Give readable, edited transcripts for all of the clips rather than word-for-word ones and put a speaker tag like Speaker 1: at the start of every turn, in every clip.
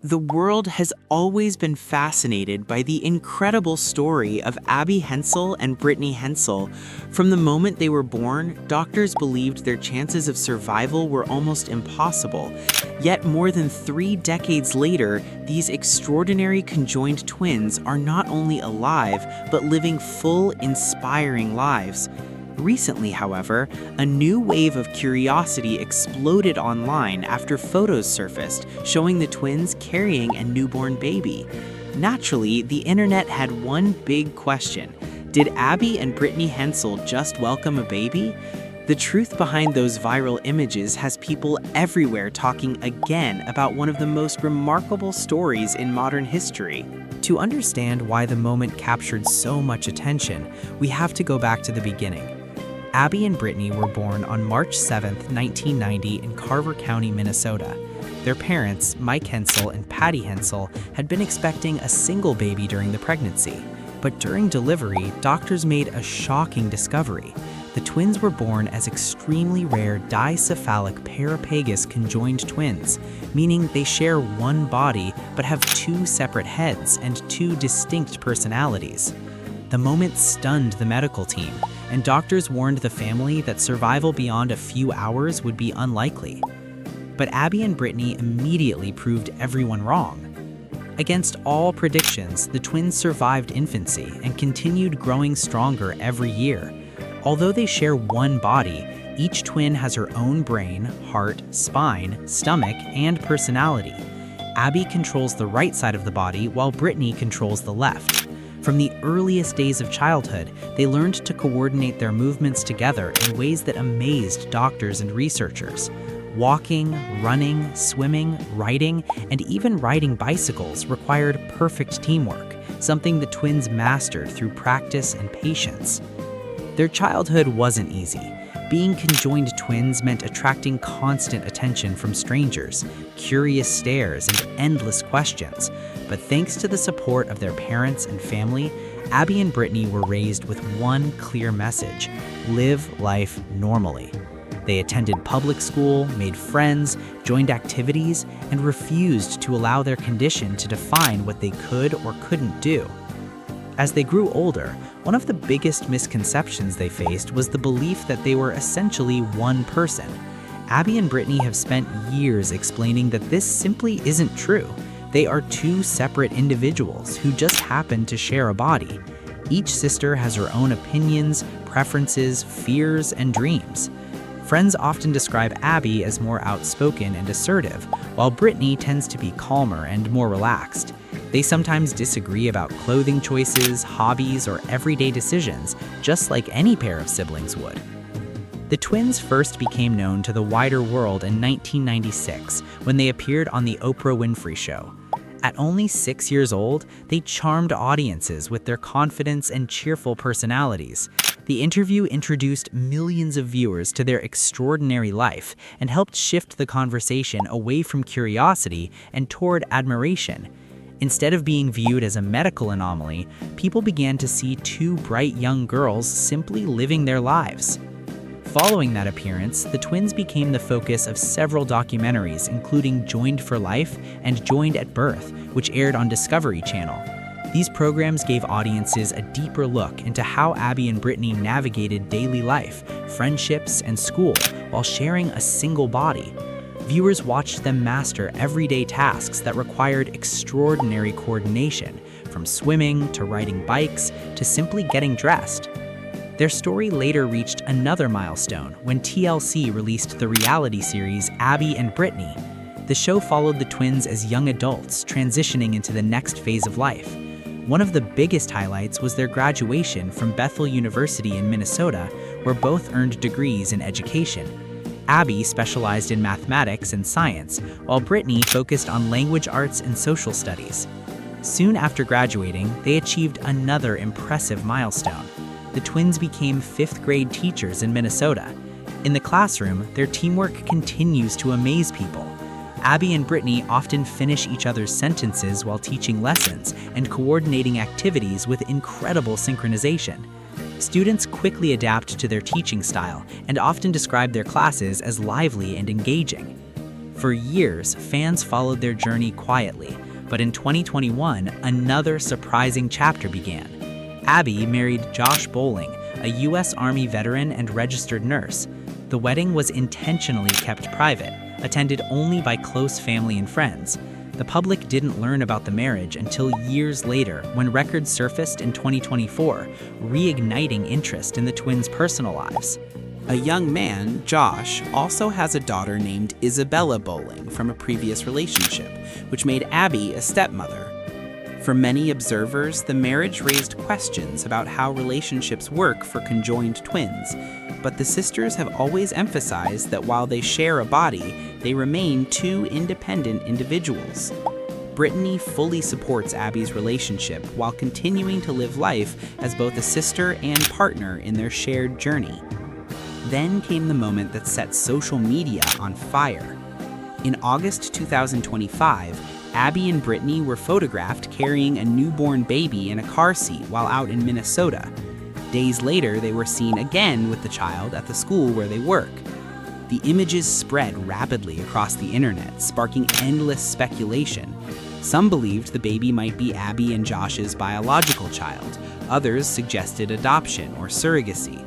Speaker 1: The world has always been fascinated by the incredible story of Abby Hensel and Brittany Hensel. From the moment they were born, doctors believed their chances of survival were almost impossible. Yet more than 3 decades later, these extraordinary conjoined twins are not only alive, but living full, inspiring lives. Recently, however, a new wave of curiosity exploded online after photos surfaced showing the twins carrying a newborn baby. Naturally, the internet had one big question. Did Abby and Brittany Hensel just welcome a baby? The truth behind those viral images has people everywhere talking again about one of the most remarkable stories in modern history. To understand why the moment captured so much attention, we have to go back to the beginning. Abby and Brittany were born on March 7, 1990 in Carver County, Minnesota. Their parents, Mike Hensel and Patty Hensel, had been expecting a single baby during the pregnancy. But during delivery, doctors made a shocking discovery. The twins were born as extremely rare dicephalic parapagous conjoined twins, meaning they share one body but have 2 separate heads and 2 distinct personalities. The moment stunned the medical team, and doctors warned the family that survival beyond a few hours would be unlikely. But Abby and Brittany immediately proved everyone wrong. Against all predictions, the twins survived infancy and continued growing stronger every year. Although they share one body, each twin has her own brain, heart, spine, stomach, and personality. Abby controls the right side of the body while Brittany controls the left. From the earliest days of childhood, they learned to coordinate their movements together in ways that amazed doctors and researchers. Walking, running, swimming, riding, and even riding bicycles required perfect teamwork, something the twins mastered through practice and patience. Their childhood wasn't easy. Being conjoined twins meant attracting constant attention from strangers, curious stares, and endless questions. But thanks to the support of their parents and family, Abby and Brittany were raised with one clear message: live life normally. They attended public school, made friends, joined activities, and refused to allow their condition to define what they could or couldn't do. As they grew older, one of the biggest misconceptions they faced was the belief that they were essentially one person. Abby and Brittany have spent years explaining that this simply isn't true. They are 2 separate individuals who just happen to share a body. Each sister has her own opinions, preferences, fears, and dreams. Friends often describe Abby as more outspoken and assertive, while Brittany tends to be calmer and more relaxed. They sometimes disagree about clothing choices, hobbies, or everyday decisions, just like any pair of siblings would. The twins first became known to the wider world in 1996 when they appeared on The Oprah Winfrey Show. At only 6 years old, they charmed audiences with their confidence and cheerful personalities. The interview introduced millions of viewers to their extraordinary life and helped shift the conversation away from curiosity and toward admiration. Instead of being viewed as a medical anomaly, people began to see 2 bright young girls simply living their lives. Following that appearance, the twins became the focus of several documentaries, including Joined for Life and Joined at Birth, which aired on Discovery Channel. These programs gave audiences a deeper look into how Abby and Brittany navigated daily life, friendships, and school while sharing a single body. Viewers watched them master everyday tasks that required extraordinary coordination, from swimming to riding bikes to simply getting dressed. Their story later reached another milestone when TLC released the reality series Abby and Brittany. The show followed the twins as young adults transitioning into the next phase of life. One of the biggest highlights was their graduation from Bethel University in Minnesota, where both earned degrees in education. Abby specialized in mathematics and science, while Brittany focused on language arts and social studies. Soon after graduating, they achieved another impressive milestone. The twins became 5th grade teachers in Minnesota. In the classroom, their teamwork continues to amaze people. Abby and Brittany often finish each other's sentences while teaching lessons and coordinating activities with incredible synchronization. Students quickly adapt to their teaching style and often describe their classes as lively and engaging.
Speaker 2: For years, fans followed their journey quietly, but in 2021, another surprising chapter began. Abby married Josh Bowling, a U.S. Army veteran and registered nurse. The wedding was intentionally kept private, attended only by close family and friends. The public didn't learn about the marriage until years later, when records surfaced in 2024, reigniting interest in the twins' personal lives.
Speaker 1: A young man, Josh, also has a daughter named Isabella Bowling from a previous relationship, which made Abby a stepmother. For many observers, the marriage raised questions about how relationships work for conjoined twins, but the sisters have always emphasized that while they share a body, they remain two independent individuals. Brittany fully supports Abby's relationship while continuing to live life as both a sister and partner in their shared journey. Then came the moment that set social media on fire. In August 2025, Abby and Brittany were photographed carrying a newborn baby in a car seat while out in Minnesota. Days later, they were seen again with the child at the school where they work. The images spread rapidly across the internet, sparking endless speculation. Some believed the baby might be Abby and Josh's biological child. Others suggested adoption or surrogacy.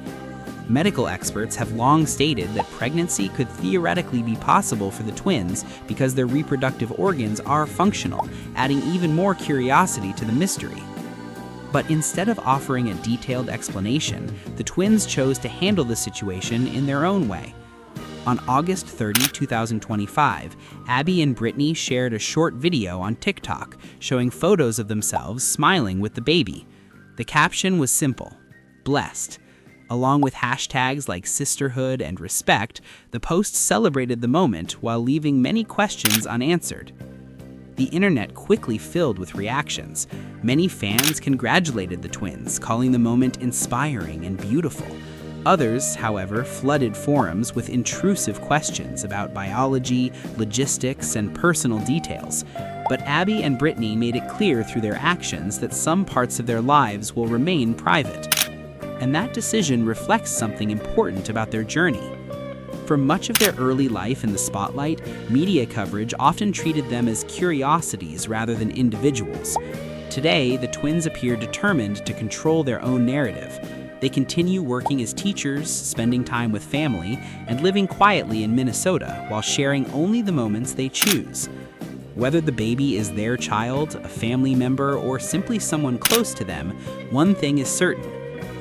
Speaker 1: Medical experts have long stated that pregnancy could theoretically be possible for the twins because their reproductive organs are functional, adding even more curiosity to the mystery. But instead of offering a detailed explanation, the twins chose to handle the situation in their own way. On August 30, 2025, Abby and Brittany shared a short video on TikTok showing photos of themselves smiling with the baby. The caption was simple: blessed. Along with hashtags like sisterhood and respect, the post celebrated the moment while leaving many questions unanswered. The internet quickly filled with reactions. Many fans congratulated the twins, calling the moment inspiring and beautiful. Others, however, flooded forums with intrusive questions about biology, logistics, and personal details. But Abby and Brittany made it clear through their actions that some parts of their lives will remain private. And that decision reflects something important about their journey. For much of their early life in the spotlight, media coverage often treated them as curiosities rather than individuals. Today, the twins appear determined to control their own narrative. They continue working as teachers, spending time with family, and living quietly in Minnesota while sharing only the moments they choose. Whether the baby is their child, a family member, or simply someone close to them, one thing is certain: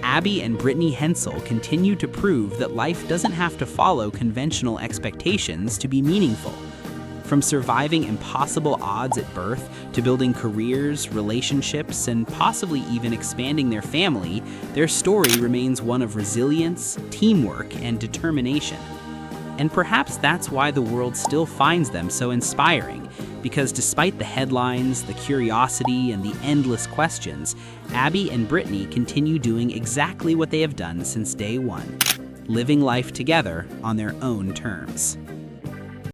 Speaker 1: Abby and Brittany Hensel continue to prove that life doesn't have to follow conventional expectations to be meaningful. From surviving impossible odds at birth to building careers, relationships, and possibly even expanding their family, their story remains one of resilience, teamwork, and determination. And perhaps that's why the world still finds them so inspiring, because despite the headlines, the curiosity, and the endless questions, Abby and Brittany continue doing exactly what they have done since day one: living life together on their own terms.